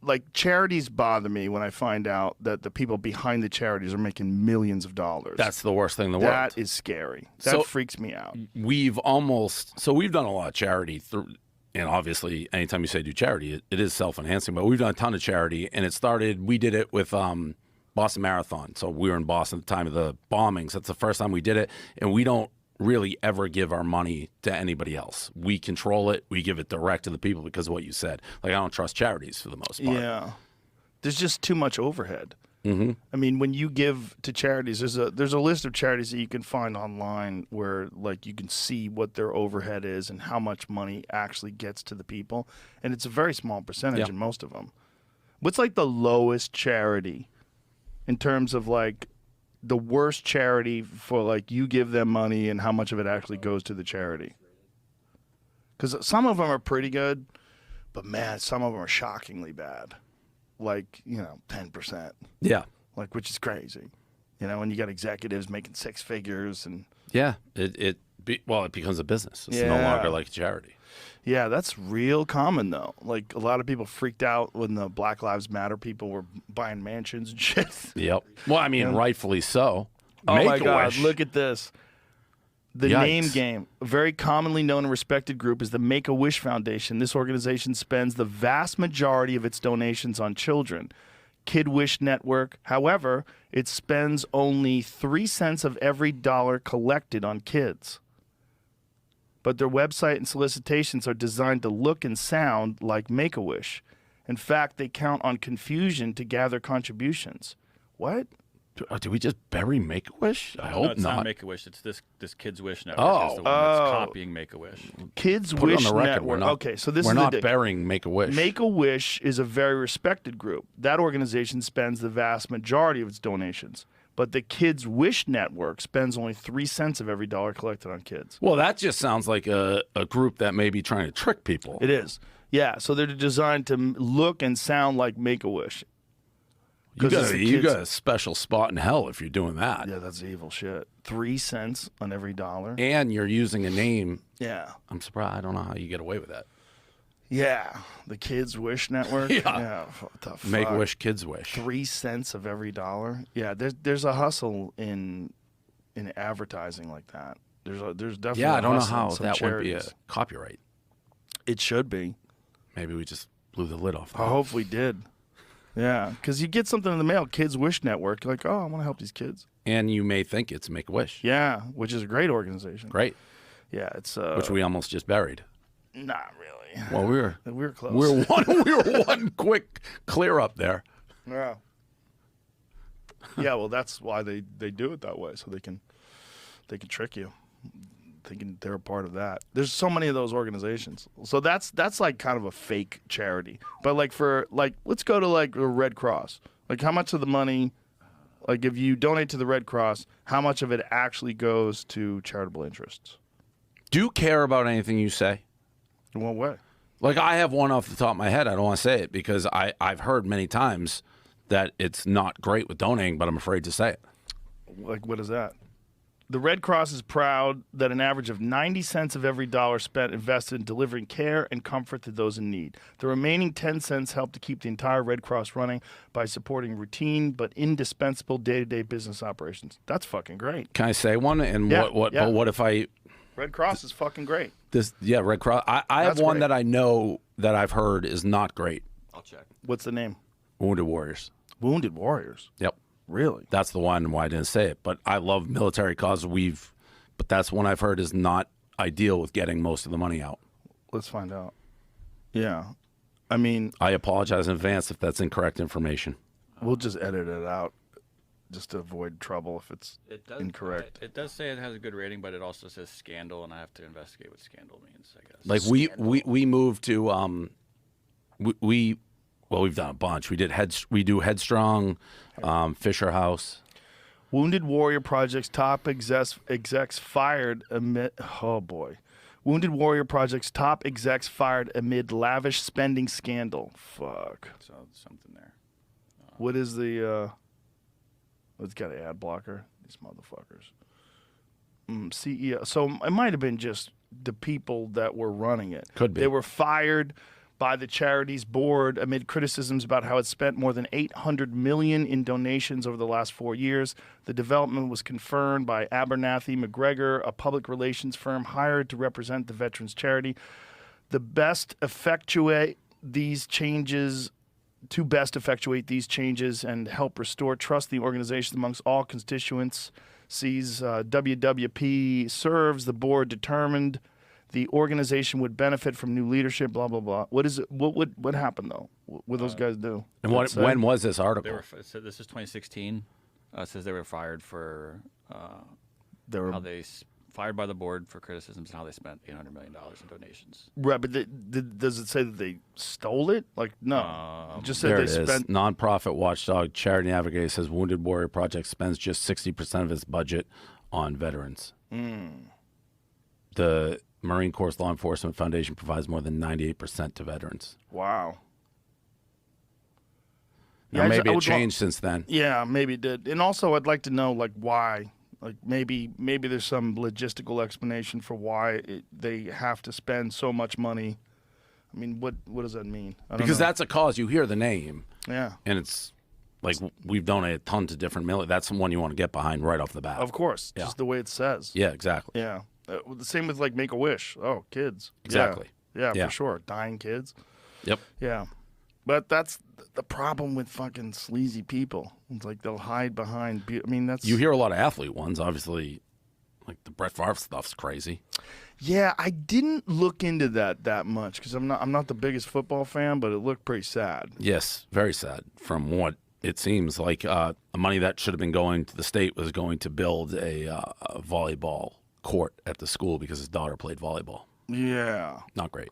like charities bother me when I find out that the people behind the charities are making millions of dollars. That's the worst thing in the world. That is scary. That freaks me out. We've done a lot of charity through, and obviously anytime you say do charity, it is self-enhancing, but we've done a ton of charity, and we did it with Boston Marathon. So we were in Boston at the time of the bombings. That's the first time we did it, and we don't really ever give our money to anybody else. We control it. We give it direct to the people because of what you said. Like, I don't trust charities for the most part. Yeah. There's just too much overhead. Mm-hmm. I mean, when you give to charities, there's a list of charities that you can find online where, like, you can see what their overhead is and how much money actually gets to the people. And it's a very small percentage in most of them. What's, like, the lowest charity in terms of, like, the worst charity for, like, you give them money and how much of it actually goes to the charity? Because some of them are pretty good, but, man, some of them are shockingly bad. Like, 10%. Yeah. Like, which is crazy. And you got executives making six figures. And yeah, it becomes a business. It's no longer like a charity. Yeah, that's real common, though. Like, a lot of people freaked out when the Black Lives Matter people were buying mansions and shit. Yep. Well, I mean, rightfully so. Oh, my God, look at this. The name game, a very commonly known and respected group, is the Make-A-Wish Foundation. This organization spends the vast majority of its donations on children. Kid Wish Network, however, it spends only 3 cents of every dollar collected on kids. But their website and solicitations are designed to look and sound like Make-A-Wish. In fact, they count on confusion to gather contributions. What? Did we just bury Make-A-Wish? I hope it's not Make-A-Wish. It's this Kids Wish Network. Is the one that's copying Make-A-Wish. Kids Put Wish it on the record. Network. We're not burying Make-A-Wish. Make-A-Wish is a very respected group. That organization spends the vast majority of its donations. But the Kids Wish Network spends only 3 cents of every dollar collected on kids. Well, that just sounds like a group that may be trying to trick people. It is. Yeah, so they're designed to look and sound like Make-A-Wish. You got a special spot in hell if you're doing that. Yeah, that's evil shit. 3 cents on every dollar. And you're using a name. Yeah. I'm surprised. I don't know how you get away with that. Yeah, the Kids Wish Network. Yeah. What the fuck? Make-A-Wish, Kids Wish. 3 cents of every dollar. Yeah, there's a hustle in advertising like that. There's definitely I don't know hustle in how some that charities. would be a copyright. It should be. Maybe we just blew the lid off. I hope we did. Yeah, because you get something in the mail, Kids Wish Network. You're like, oh, I want to help these kids. And you may think it's Make-A-Wish. Yeah, which is a great organization. Great. Yeah, it's which we almost just buried. Not really. Well, we were close. We were one quick clear up there. Yeah. Yeah, well, that's why they do it that way, so they can trick you, thinking they're a part of that. There's so many of those organizations, so that's like kind of a fake charity. But let's go to like the Red Cross. Like, how much of the money, like if you donate to the Red Cross, how much of it actually goes to charitable interests? Do you care about anything you say? In what way? Like, I have one off the top of my head. I don't want to say it because I've heard many times that it's not great with donating, but I'm afraid to say it. Like, what is that? The Red Cross is proud that an average of 90 cents of every dollar spent invested in delivering care and comfort to those in need. The remaining 10 cents help to keep the entire Red Cross running by supporting routine but indispensable day-to-day business operations. That's fucking great. Can I say one? And But what if I... Red Cross is fucking great. Red Cross. I have one great. that I know that I've heard is not great. I'll check. What's the name? Wounded Warriors. Wounded Warriors? Yep. Really? That's the one why I didn't say it. But I love military causes. But that's one I've heard is not ideal with getting most of the money out. Let's find out. Yeah. I mean... I apologize in advance if that's incorrect information. We'll just edit it out just to avoid trouble if it's incorrect. It does say it has a good rating, but it also says scandal, and I have to investigate what scandal means, I guess. Like, we moved to... we've done a bunch. We do Headstrong, Fisher House. Wounded Warrior Project's top execs fired amid... Oh, boy. Wounded Warrior Project's top execs fired amid lavish spending scandal. Fuck. So, something there. What is the... It's got an ad blocker. These motherfuckers. CEO. So it might have been just the people that were running it. Could be. They were fired by the charity's board amid criticisms about how it spent more than $800 million in donations over the last 4 years. The development was confirmed by Abernathy McGregor, a public relations firm hired to represent the veterans charity. To best effectuate these changes and help restore trust in the organization amongst all constituents, WWP serves. The board determined the organization would benefit from new leadership. Blah blah blah. What happened though? What would those guys do? And when was this article? So this is 2016. It says they were fired for fired by the board for criticisms and how they spent $800 million in donations. Right, but does it say that they stole it? Like, no. It just said There they it is. spent. Nonprofit watchdog Charity Navigator says Wounded Warrior Project spends just 60% of its budget on veterans. The Marine Corps Law Enforcement Foundation provides more than 98% to veterans. Wow. Now, maybe it changed since then. Yeah, maybe it did. And also, I'd like to know, like, why. Like, maybe there's some logistical explanation for why they have to spend so much money. I mean, what does that mean? I don't Because know. that's a cause. You hear the name. Yeah. And it's like we've donated tons of different military. That's the one you want to get behind right off the bat. Of course. Yeah. Just the way it says. Yeah, exactly. Yeah. The same with, like, Make-A-Wish. Oh, kids. Exactly. Yeah, Yeah. for sure. Dying kids. Yep. Yeah. But that's the problem with fucking sleazy people. It's like they'll hide behind. I mean, that's. You hear a lot of athlete ones. Obviously, like the Brett Favre stuff's crazy. Yeah, I didn't look into that much because I'm not the biggest football fan, but it looked pretty sad. Yes, very sad. From what it seems like, money that should have been going to the state was going to build a volleyball court at the school because his daughter played volleyball. Yeah. Not great.